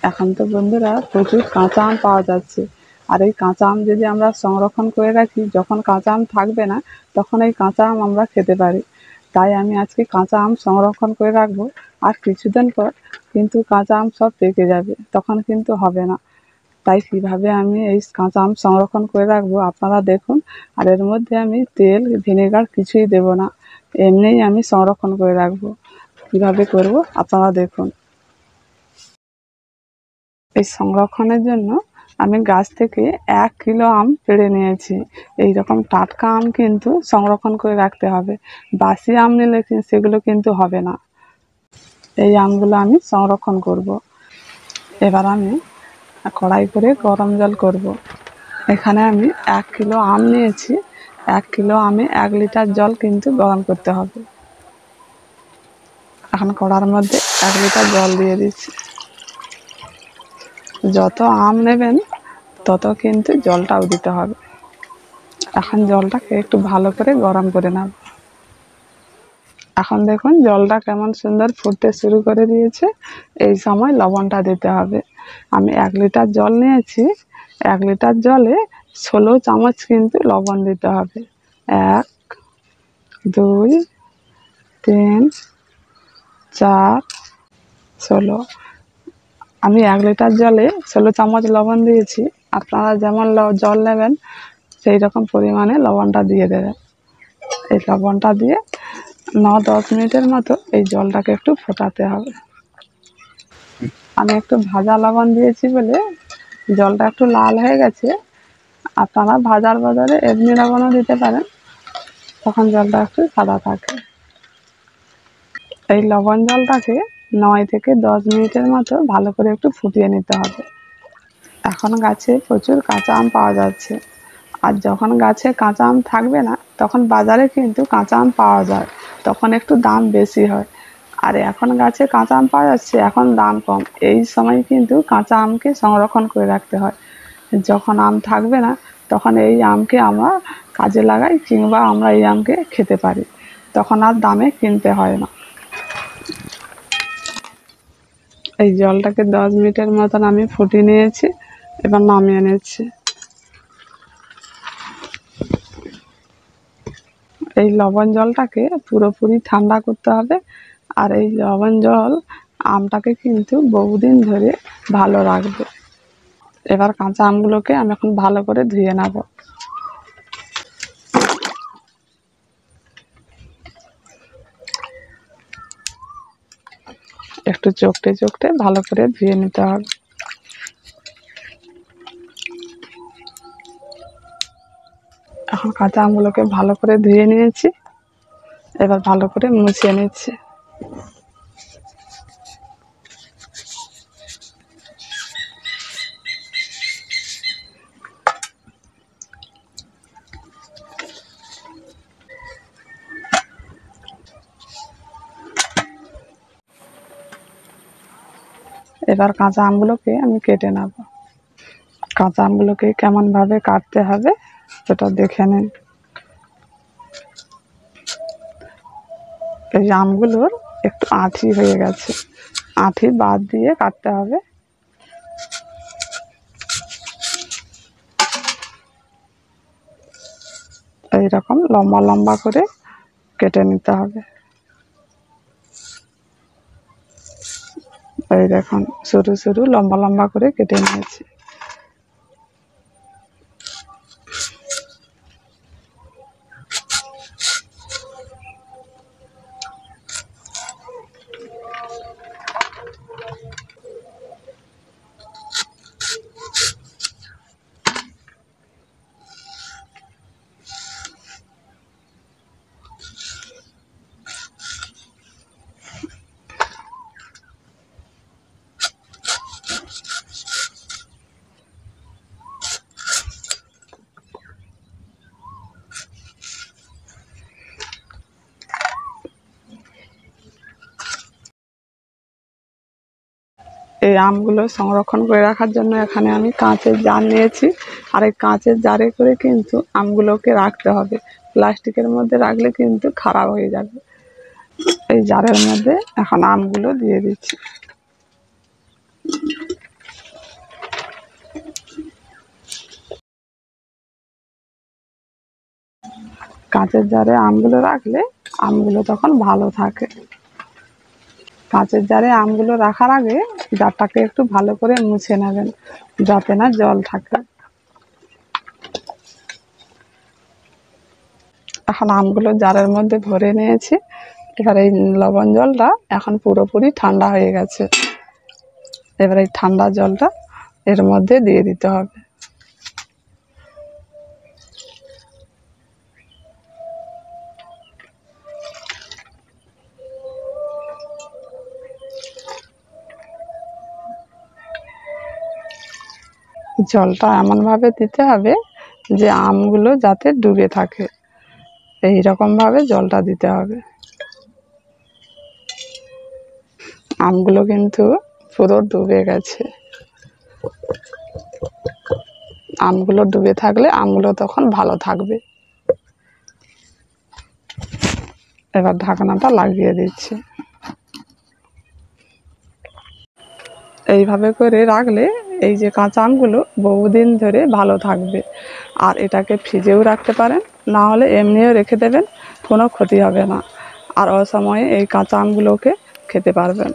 এখন তো বন্ধুরা প্রচুর কাঁচা আম পাওয়া যাচ্ছে। আর এই কাঁচা আম যদি আমরা সংরক্ষণ করে রাখি, যখন কাঁচা আম থাকবে না তখন এই কাঁচা আম আমরা খেতে পারি। তাই আমি আজকে কাঁচা আম সংরক্ষণ করে রাখবো। আর কিছুদিন পর কিন্তু কাঁচা আম সব পেকে যাবে, তখন কিন্তু হবে না। তাই কিভাবে আমি এই কাঁচা আম সংরক্ষণ করে রাখবো আপনারা দেখুন। আর এর মধ্যে আমি তেল ভিনেগার কিছুই দেব না, এমনিই আমি সংরক্ষণ করে রাখবো। কিভাবে করব আপনারা দেখুন। এই সংরক্ষণের জন্য আমি গাছ থেকে 1 কিলো আম পেড়ে নিয়েছি। এই রকম টাটকা আম কিন্তু সংরক্ষণ করে রাখতে হবে, বাসি আম নিলে সেগুলো কিন্তু হবে না। এই আমগুলো আমি সংরক্ষণ করব। এবার আমি কড়াই করে গরম জল করব। এখানে আমি 1 কিলো আম নিয়েছি। 1 কিলো আমে 1 লিটার জল কিন্তু গরম করতে হবে। এখন কড়ার মধ্যে 1 লিটার জল দিয়ে দিচ্ছি। যত আম নেবেন তত কিন্তু জলটাও দিতে হবে। এখন জলটাকে একটু ভালো করে গরম করে নেব। এখন দেখুন জলটা কেমন সুন্দর ফুটতে শুরু করে দিয়েছে। এই সময় লবণটা দিতে হবে। আমি 1 লিটার জল নিয়েছি, 1 লিটার জলে 16 চামচ কিন্তু লবণ দিতে হবে। 1, 2, 3, 4, 16। আমি 1 লিটার জলে 16 চামচ লবণ দিয়েছি। আপনারা যেমন জল নেবেন সেই রকম পরিমাণে লবণটা দিয়ে দেবেন। এই লবণটা দিয়ে 9-10 মিনিটের মতো এই জলটাকে একটু ফোটাতে হবে। আমি একটু ভাজা লবণ দিয়েছি বলে জলটা একটু লাল হয়ে গেছে। আপনারা ভাজার বদলে এমনি লবণও দিতে পারেন, তখন জলটা একটু সাদা থাকে। এই লবণ জলটাকে 9 থেকে 10 মিনিটের মতো ভালো করে একটু ফুটিয়ে নিতে হবে। এখন গাছে প্রচুর কাঁচা আম পাওয়া যাচ্ছে। আর যখন গাছে কাঁচা আম থাকবে না তখন বাজারে কিন্তু কাঁচা আম পাওয়া যায়, তখন একটু দাম বেশি হয়। আর এখন গাছে কাঁচা আম পাওয়া যাচ্ছে, এখন দাম কম। এই সময় কিন্তু কাঁচা আমকে সংরক্ষণ করে রাখতে হয়। যখন আম থাকবে না তখন এই আমকে আমরা কাজে লাগাই, কিংবা আমরা এই আমকে খেতে পারি, তখন আর দামে কিনতে হয় না। এই জলটাকে 10 মিনিটের মতন আমি ফুটিয়ে নিয়েছি। এবার নামিয়ে নিচ্ছি। এই লবণ জলটাকে পুরোপুরি ঠান্ডা করতে হবে। আর এই লবণ জল আমটাকে কিন্তু বহুদিন ধরে ভালো রাখবে। এবার কাঁচা আমগুলোকে আমি এখন ভালো করে ধুয়ে নেব। একটু চকটে চকটে ভালো করে ধুয়ে নিতে হবে। এখন কাঁচা আমগুলোকে ভালো করে ধুয়ে নিয়েছি। এবার ভালো করে মুছিয়ে নিচ্ছি। এবার কাঁচা আমগুলোকে আমি কেটে নেব। কাঁচা আমগুলোকে কেমন ভাবে কাটতে হবে সেটা দেখে নিন। এই আমগুলোর একটু আঁঠি হয়ে গেছে, আঁঠি বাদ দিয়ে কাটতে হবে। এইরকম লম্বা লম্বা করে কেটে নিতে হবে। এই দেখুন সরু সরু লম্বা লম্বা করে কেটে নিয়েছি। এই আমগুলো সংরক্ষণ করে রাখার জন্য এখানে আমি কাঁচের জার নিয়েছি। আর এই কাঁচের জারে করে কিন্তু আমগুলোকে রাখতে হবে, প্লাস্টিকের মধ্যে রাখলে কিন্তু খারাপ হয়ে যাবে। এই জারের মধ্যে এখন আমগুলো দিয়ে দিচ্ছি। কাঁচের জারে আমগুলো রাখলে আমগুলো তখন ভালো থাকে। কাঁচের জারে আমগুলো রাখার আগে জারটাকে একটু ভালো করে মুছে নেবেন, যাতে না জল থাকে। এখন আমগুলো জারের মধ্যে ভরে নিয়েছি। এবার এই লবণ জলটা এখন পুরোপুরি ঠান্ডা হয়ে গেছে। এবার এই ঠান্ডা জলটা এর মধ্যে দিয়ে দিতে হবে। জলটা এমনভাবে দিতে হবে যে আমগুলো যাতে ডুবে থাকে, এই রকমভাবে জলটা দিতে হবে। আমগুলো কিন্তু পুরো ডুবে গেছে। আমগুলো ডুবে থাকলে আমগুলো তখন ভালো থাকবে। এবার ঢাকনাটা লাগিয়ে দিচ্ছি। এইভাবে করে রাখলে এই যে কাঁচা আমগুলো বহুদিন ধরে ভালো থাকবে। আর এটাকে ফ্রিজেও রাখতে পারেন, না হলে এমনিও রেখে দেবেন, কোনো ক্ষতি হবে না। আর অসময়ে এই কাঁচা আমগুলোকে খেতে পারবেন।